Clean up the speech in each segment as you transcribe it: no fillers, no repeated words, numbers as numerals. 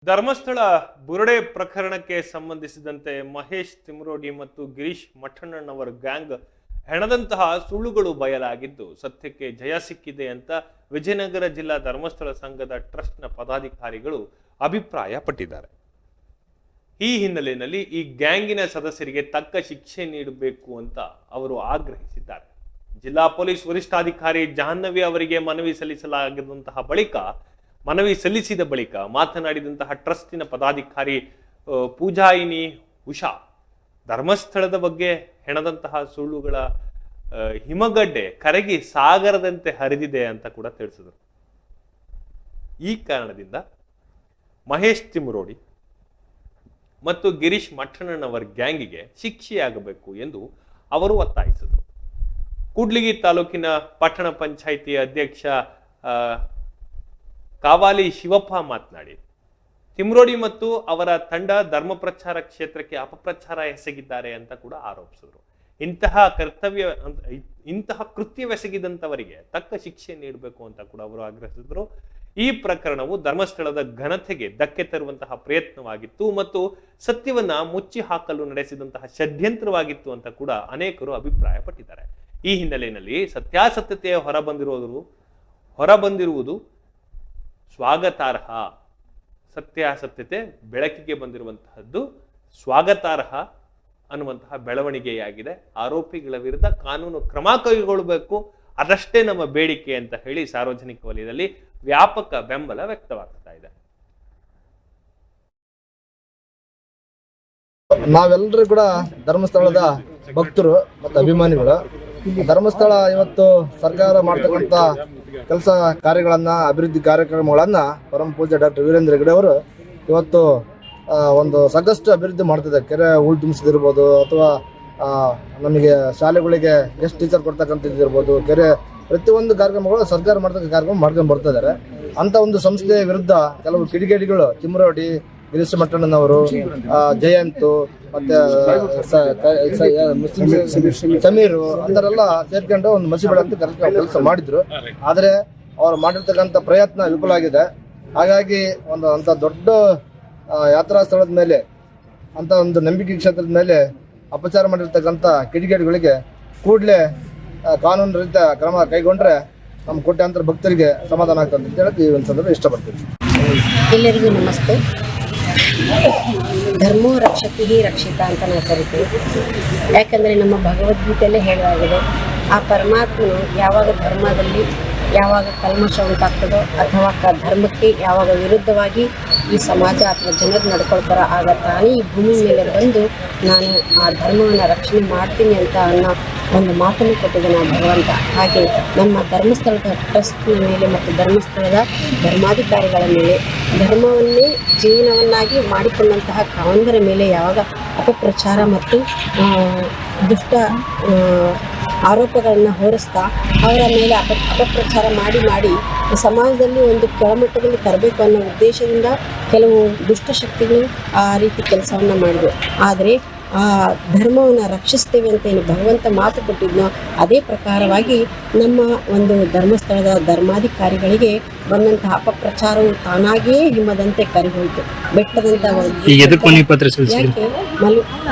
ಧರ್ಮಸ್ಥಳ ಬುರುಡೆ ಪ್ರಕರಣಕ್ಕೆ ಸಂಬಂಧಿಸಿದಂತೆ ಮಹೇಶ್ ತಿಮ್ರೋಡಿ ಮತ್ತು ಗಿರೀಶ್ ಮಠಣ್ಣನವರ ಗ್ಯಾಂಗ್ ಹೆಣದಂತಹ ಸುಳ್ಳುಗಳು ಬಯಲಾಗಿದ್ದು ಸತ್ಯಕ್ಕೆ ಜಯ ಸಿಕ್ಕಿದೆ ಅಂತ ವಿಜಯನಗರ ಜಿಲ್ಲಾ ಧರ್ಮಸ್ಥಳ ಸಂಘದ ಟ್ರಸ್ಟ್ನ ಪದಾಧಿಕಾರಿಗಳು ಅಭಿಪ್ರಾಯಪಟ್ಟಿದ್ದಾರೆ. ಈ ಹಿನ್ನೆಲೆಯಲ್ಲಿ ಈ ಗ್ಯಾಂಗಿನ ಸದಸ್ಯರಿಗೆ ತಕ್ಕ ಶಿಕ್ಷೆ ನೀಡಬೇಕು ಅಂತ ಅವರು ಆಗ್ರಹಿಸಿದ್ದಾರೆ. ಜಿಲ್ಲಾ ಪೊಲೀಸ್ ವರಿಷ್ಠಾಧಿಕಾರಿ ಜಾಹ್ನವಿ ಅವರಿಗೆ ಮನವಿ ಸಲ್ಲಿಸಿದ ಬಳಿಕ ಮಾತನಾಡಿದಂತಹ ಟ್ರಸ್ಟಿನ ಪದಾಧಿಕಾರಿ ಪೂಜಾಯಿನಿ ಉಷಾ ಧರ್ಮಸ್ಥಳದ ಬಗ್ಗೆ ಹೆಣದಂತಹ ಸುಳ್ಳುಗಳ ಹಿಮಗಡ್ಡೆ ಕರಗಿ ಸಾಗರದಂತೆ ಹರಿದಿದೆ ಅಂತ ಕೂಡ ತಿಳಿಸಿದರು. ಈ ಕಾರಣದಿಂದ ಮಹೇಶ್ ತಿಮ್ರೋಡಿ ಮತ್ತು ಗಿರೀಶ್ ಮಠಣ್ಣನವರ ಗ್ಯಾಂಗಿಗೆ ಶಿಕ್ಷೆಯಾಗಬೇಕು ಎಂದು ಅವರು ಒತ್ತಾಯಿಸಿದರು. ಕೂಡ್ಲಿಗಿ ತಾಲೂಕಿನ ಪಟ್ಟಣ ಪಂಚಾಯಿತಿ ಅಧ್ಯಕ್ಷ ಕಾವಾಲಿ ಶಿವಪ್ಪ ಮಾತನಾಡಿ, ತಿಮ್ರೋಡಿ ಮತ್ತು ಅವರ ತಂಡ ಧರ್ಮ ಪ್ರಚಾರ ಕ್ಷೇತ್ರಕ್ಕೆ ಅಪಪ್ರಚಾರ ಎಸಗಿದ್ದಾರೆ ಅಂತ ಕೂಡ ಆರೋಪಿಸಿದರು. ಇಂತಹ ಕೃತ್ಯವೆಸಗಿದಂಥವರಿಗೆ ತಕ್ಕ ಶಿಕ್ಷೆ ನೀಡಬೇಕು ಅಂತ ಕೂಡ ಅವರು ಆಗ್ರಹಿಸಿದರು. ಈ ಪ್ರಕರಣವು ಧರ್ಮಸ್ಥಳದ ಘನತೆಗೆ ಧಕ್ಕೆ ತರುವಂತಹ ಪ್ರಯತ್ನವಾಗಿತ್ತು ಮತ್ತು ಸತ್ಯವನ್ನ ಮುಚ್ಚಿ ಹಾಕಲು ನಡೆಸಿದಂತಹ ಷಡ್ಯಂತ್ರವಾಗಿತ್ತು ಅಂತ ಕೂಡ ಅನೇಕರು ಅಭಿಪ್ರಾಯಪಟ್ಟಿದ್ದಾರೆ. ಈ ಹಿನ್ನೆಲೆಯಲ್ಲಿ ಸತ್ಯಾಸತ್ಯತೆ ಹೊರಬಂದಿರುವುದು ಸ್ವಾಗತಾರ್ಹ. ಸತ್ಯಾಸತ್ಯತೆ ಬೆಳಕಿಗೆ ಬಂದಿರುವಂತಹದ್ದು ಸ್ವಾಗತಾರ್ಹ ಅನ್ನುವಂತಹ ಬೆಳವಣಿಗೆಯಾಗಿದೆ. ಆರೋಪಿಗಳ ವಿರುದ್ಧ ಕಾನೂನು ಕ್ರಮ ಕೈಗೊಳ್ಳಬೇಕು, ಅದಷ್ಟೇ ನಮ್ಮ ಬೇಡಿಕೆ ಅಂತ ಹೇಳಿ ಸಾರ್ವಜನಿಕ ವಲಯದಲ್ಲಿ ವ್ಯಾಪಕ ಬೆಂಬಲ ವ್ಯಕ್ತವಾಗ್ತಾ ಇದೆ. ನಾವೆಲ್ಲರೂ ಕೂಡ ಧರ್ಮಸ್ಥಳದ ಭಕ್ತರು ಮತ್ತು ಅಭಿಮಾನಿಗಳು. ಧರ್ಮಸ್ಥಳ ಇವತ್ತು ಸರ್ಕಾರ ಮಾಡ್ತಕ್ಕಂಥ ಕೆಲಸ ಕಾರ್ಯಗಳನ್ನ, ಅಭಿವೃದ್ಧಿ ಕಾರ್ಯಕ್ರಮಗಳನ್ನ ಪರಮ ಪೂಜ್ಯ ಡಾಕ್ಟರ್ ವೀರೇಂದ್ರ ಹೆಗ್ಗಡೆ ಅವರು ಇವತ್ತು ಒಂದು ಸಾಕಷ್ಟು ಅಭಿವೃದ್ಧಿ ಮಾಡ್ತಿದ್ದಾರೆ. ಕೆರೆ ಹೂಳು ತುಂಬಿಸಿದಿರ್ಬೋದು, ಅಥವಾ ನಮಗೆ ಶಾಲೆಗಳಿಗೆ ಗೆಸ್ಟ್ ಟೀಚರ್ ಕೊಡ್ತಕ್ಕಂಥದ್ದಿರ್ಬೋದು, ಕೆರೆ ಪ್ರತಿಯೊಂದು ಕಾರ್ಯಕ್ರಮಗಳು ಸರ್ಕಾರ ಮಾಡ್ತಕ್ಕಂಥ ಕಾರ್ಯಕ್ರಮ ಮಾಡ್ಕೊಂಡು ಬರ್ತಾ ಇದ್ದಾರೆ. ಅಂತ ಒಂದು ಸಂಸ್ಥೆಯ ವಿರುದ್ಧ ಕೆಲವು ಕಿಡಿಗೇಡಿಗಳು ತಿಮ್ರೋಡಿ, ಗಿರೀಶ್ ಮಠಣ್ಣನವರು, ಜಯಂತು ಮತ್ತೆ ಸಮೀರು ಅಂತರೆಲ್ಲ ಸೇರ್ಕೊಂಡು ಒಂದು ಮಸಿಬೇಡ ಅಂತ ಕೆಲಸ ಮಾಡಿದ್ರು. ಆದರೆ ಅವ್ರು ಮಾಡಿರ್ತಕ್ಕಂಥ ಪ್ರಯತ್ನ ವಿಫಲ ಆಗಿದೆ. ಹಾಗಾಗಿ ಅಂತ ದೊಡ್ಡ ಯಾತ್ರಾ ಸ್ಥಳದ ಮೇಲೆ, ಅಂತ ಒಂದು ನಂಬಿಕೆ ಕ್ಷೇತ್ರದ ಮೇಲೆ ಅಪಚಾರ ಮಾಡಿರ್ತಕ್ಕಂಥ ಕಿಡಿಗೇಡಿಗಳಿಗೆ ಕೂಡಲೇ ಕಾನೂನು ರೀತಿಯ ಕ್ರಮ ಕೈಗೊಂಡ್ರೆ ನಮ್ಮ ಕೋಟ್ಯಾಂತರ ಭಕ್ತರಿಗೆ ಸಮಾಧಾನ ಆಗ್ತದೆ ಅಂತ ಹೇಳಕ್ಕೆ ಈ ಒಂದು ಸಂದರ್ಭ ಇಷ್ಟಪಡ್ತೀನಿ. ಎಲ್ಲರಿಗೂ ನಮಸ್ತೆ. ಧರ್ಮೋ ರಕ್ಷತಿ ರಕ್ಷಿತ ಅಂತ ನಾವು ಕರಿತೀವಿ. ಯಾಕಂದರೆ ನಮ್ಮ ಭಗವದ್ಗೀತೆಯಲ್ಲೇ ಹೇಳಲಾಗಿದೆ, ಆ ಪರಮಾತ್ಮನು ಯಾವಾಗ ಧರ್ಮದಲ್ಲಿ ಯಾವಾಗ ಕಲ್ಮಶ ಉಂಟಾಗ್ತದೋ ಅಥವಾ ಧರ್ಮಕ್ಕೆ ಯಾವಾಗ ವಿರುದ್ಧವಾಗಿ ಈ ಸಮಾಜ ಅಥವಾ ಜನರು ನಡ್ಕೊಳ್ತಾರೋ ಆಗ ತಾನೇ ಈ ಭೂಮಿ ಮೇಲೆ ಬಂದು ನಾನು ಆ ಧರ್ಮವನ್ನು ರಕ್ಷಣೆ ಮಾಡ್ತೀನಿ ಅಂತ ಅನ್ನೋ ಒಂದು ಮಾತನ್ನು ಕೊಟ್ಟಿದ್ದಾನೆ ಆ ಭಗವಂತ. ಹಾಗೆ ನಮ್ಮ ಧರ್ಮಸ್ಥಳದ ಟ್ರಸ್ಟ್ನ ಮೇಲೆ ಮತ್ತು ಧರ್ಮಸ್ಥಳದ ಧರ್ಮಾಧಿಕಾರಿಗಳ ಮೇಲೆ ಧರ್ಮವನ್ನೇ ಜೀವನವನ್ನಾಗಿ ಮಾಡಿಕೊಂಡಂತಹ ಕಾವಂದರ ಮೇಲೆ ಯಾವಾಗ ಅಪಪ್ರಚಾರ ಮತ್ತು ದುಷ್ಟ ಆರೋಪಗಳನ್ನು ಹೊರಿಸ್ತಾ ಅವರ ಮೇಲೆ ಅಪಪ್ರಚಾರ ಮಾಡಿ ಸಮಾಜದಲ್ಲಿ ಒಂದು ಕೆಳಮಟ್ಟದಲ್ಲಿ ತರಬೇಕು ಅನ್ನೋ ಉದ್ದೇಶದಿಂದ ಕೆಲವು ದುಷ್ಟಶಕ್ತಿಗಳು ಆ ರೀತಿ ಕೆಲಸವನ್ನು ಮಾಡಿದವು. ಆದರೆ ಆ ಧರ್ಮವನ್ನು ರಕ್ಷಿಸ್ತೇವೆ ಅಂತ ಏನು ಭಗವಂತ ಮಾತು ಕೊಟ್ಟಿದ್ನೋ ಅದೇ ಪ್ರಕಾರವಾಗಿ ನಮ್ಮ ಒಂದು ಧರ್ಮಸ್ಥಳದ ಧರ್ಮಾಧಿಕಾರಿಗಳಿಗೆ ಬಂದಂತಹ ಅಪಪ್ರಚಾರವು ತಾನಾಗಿಯೇ ಹಿಮದಂತೆ ಕರಿಹೋಯಿತು, ಬೆಟ್ಟದಂತ.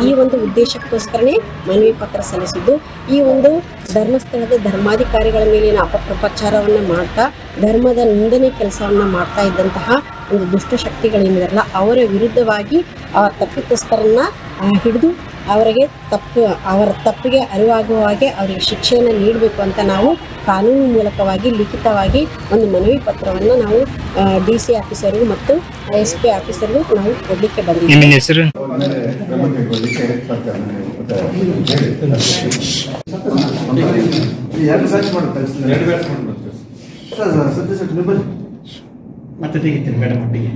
ಈ ಒಂದು ಉದ್ದೇಶಕ್ಕೋಸ್ಕರನೇ ಮನವಿ ಪತ್ರ ಸಲ್ಲಿಸಿದ್ದು. ಈ ಒಂದು ಧರ್ಮಸ್ಥಳದ ಧರ್ಮಾಧಿಕಾರಿಗಳ ಮೇಲಿನ ಅಪಪ್ರಚಾರವನ್ನು ಮಾಡ್ತಾ ಧರ್ಮದ ನಿಂದನೆ ಕೆಲಸವನ್ನು ಮಾಡ್ತಾ ಇದ್ದಂತಹ ಒಂದು ದುಷ್ಟಶಕ್ತಿಗಳೇನಿದಾರಲ್ಲ ಅವರ ವಿರುದ್ಧವಾಗಿ ಆ ತಪ್ಪಿತಸ್ಥರನ್ನ ಹಿಡಿದು ಅವರ ತಪ್ಪಿಗೆ ಅರಿವಾಗುವ ಹಾಗೆ ಅವರಿಗೆ ಶಿಕ್ಷೆಯನ್ನು ನೀಡಬೇಕು ಅಂತ ನಾವು ಕಾನೂನು ಮೂಲಕವಾಗಿ ಲಿಖಿತವಾಗಿ ಒಂದು ಮನವಿ ಪತ್ರವನ್ನು ನಾವು DC ಆಫೀಸರ್ಗೂ ಮತ್ತು SP ಆಫೀಸರ್ಗೂ ನಾವು ಕೊಡಲಿಕ್ಕೆ ಬಂದಿದ್ದೀವಿ. ಮತ್ತೆ ತೆಗಿತೀನಿ ಮೇಡಮ್ ಒಟ್ಟಿಗೆ.